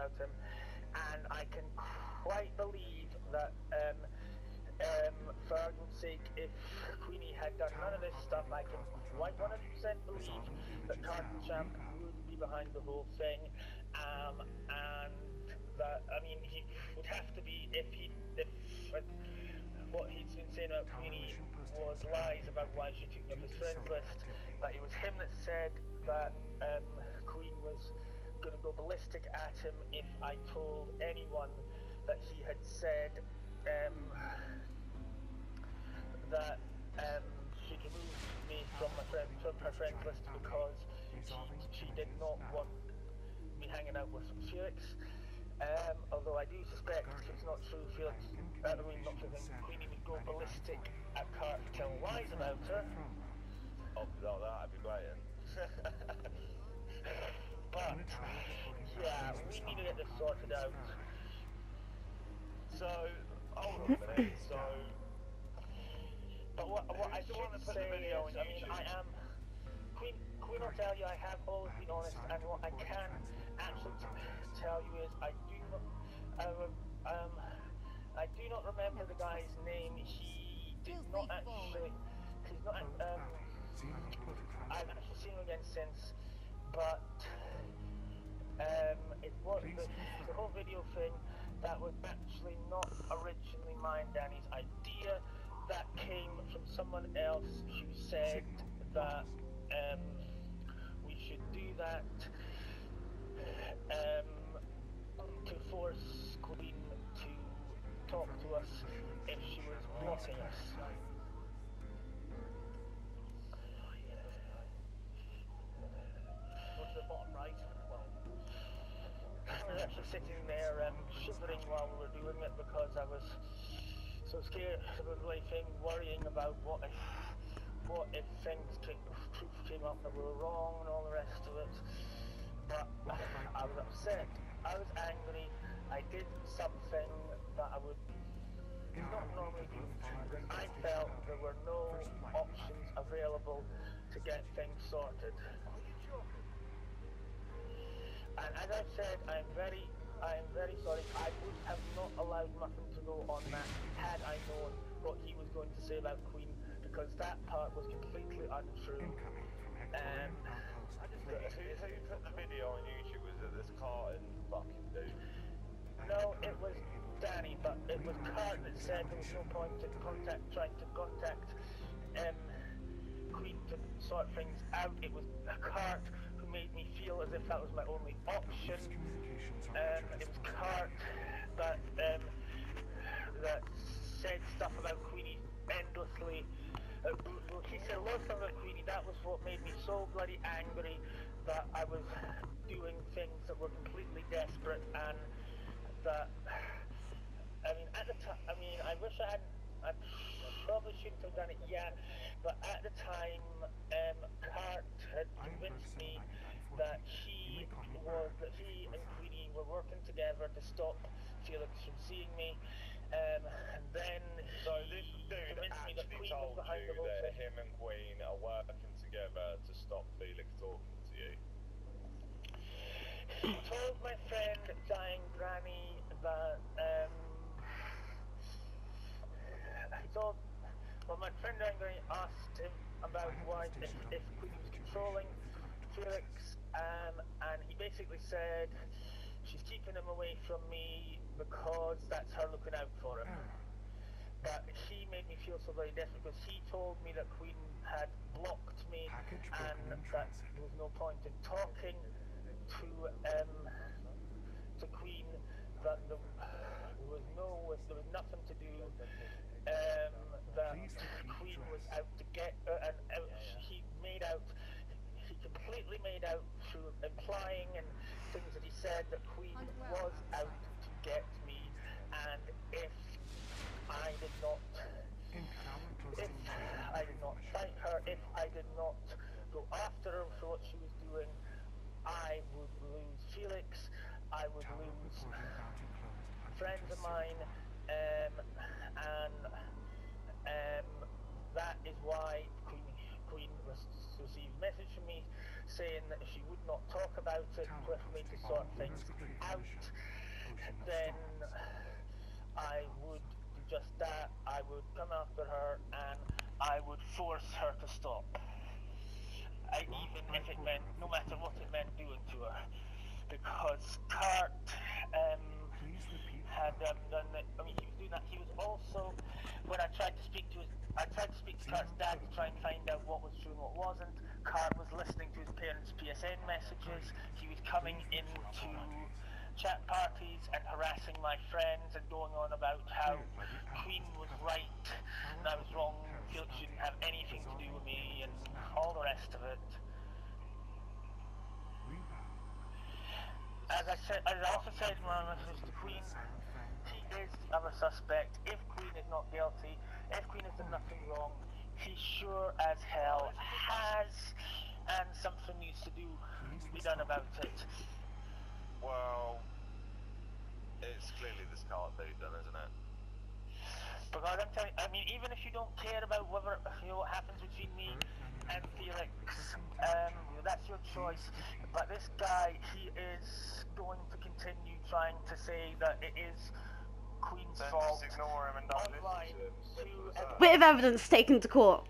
about him, and I can quite believe that, for argument's sake, if Queenie had done none of this stuff, I can quite 100% believe that Carton Champ would be behind the whole thing, and that, I mean, he would have to be if what he's been saying about Queenie was lies about why she took me off his friends list, that it was him that said that Queen was going to go ballistic at him if I told anyone that he had said that she'd removed me from her friends list because she did not want me hanging out with Felix. Although I do suspect it's not true, Felix, not Felix, Queenie would go ballistic at Cart to tell lies about her. Oh, without that, I'd be waiting. But, yeah, we need to get this sorted out. So, hold on a minute, so... But what I should say is, I mean, I am... Queen will tell you I have always been honest, and what I can actually tell you is I do not remember the guy's name. He did not actually... He's not... I've actually seen him again since, but... it was the whole video thing that was actually not originally mine, Danny's idea. That came from someone else who said that we should do that to force Queen to talk to us if she was blocking us. Go to the bottom right. I was actually sitting there shivering while we were doing it because I was so scared of worrying about what if things truth came up that were wrong and all the rest of it. But I was upset, I was angry, I did something that I would not normally do because I felt there were no options available to get things sorted. And as I said, I am very sorry. I would have not allowed nothing to go on that had I known what he was going to say about Queen, because that part was completely untrue. Who put the video on YouTube? Was it this Carton fucking dude? No, it was Danny, but it was Cart that said there was no point in trying to contact Queen to sort things out. It was Cart who made me feel as if that was my only option. It was Cart that said stuff about Queenie endlessly. He said lots of stuff about Queenie. That was what made me so bloody angry that I was doing things that were completely desperate, and that, I mean, at the time, I mean, I wish I probably shouldn't have done it yet, but at the time, Cart had convinced me that he and Queenie were working together to stop Felix from seeing me, and then so this dude convinced me that actually Queen was told behind you the whole that thing. him and Queen are working together to stop Felix talking to you. He told my friend dying granny that my friend dying granny asked him about why if Queen was controlling Felix, and he basically said she's keeping him away from me because that's her looking out for him. But he made me feel so very desperate because he told me that Queen had blocked me and that there was no point in talking to Queen, that there was nothing to do, that Queen was out to get her, and he completely made out through implying and things that he said that Queen was out to get me, and if I did not fight her, if I did not go after her for what she was doing, I would lose Felix, I would lose friends of mine, and that is why Queen received a message from me saying that she would not talk about it with me to sort things out, is he was coming into chat parties and harassing my friends and going on about how Queen was right and I was wrong, it shouldn't have anything to do with me and all the rest of it. As I also said in my message to Queen, he is the other suspect. If Queen is not guilty, if Queen has done nothing wrong, he sure as hell has, and something needs to be done about it. Well, it's clearly this card they've done, isn't it? Because I'm telling you, I mean, even if you don't care about whether, what happens between me and Felix, that's your choice. But this guy, he is going to continue trying to say that it is Queen's fault. Just ignore him and don't listen to him. Bit of evidence taken to court.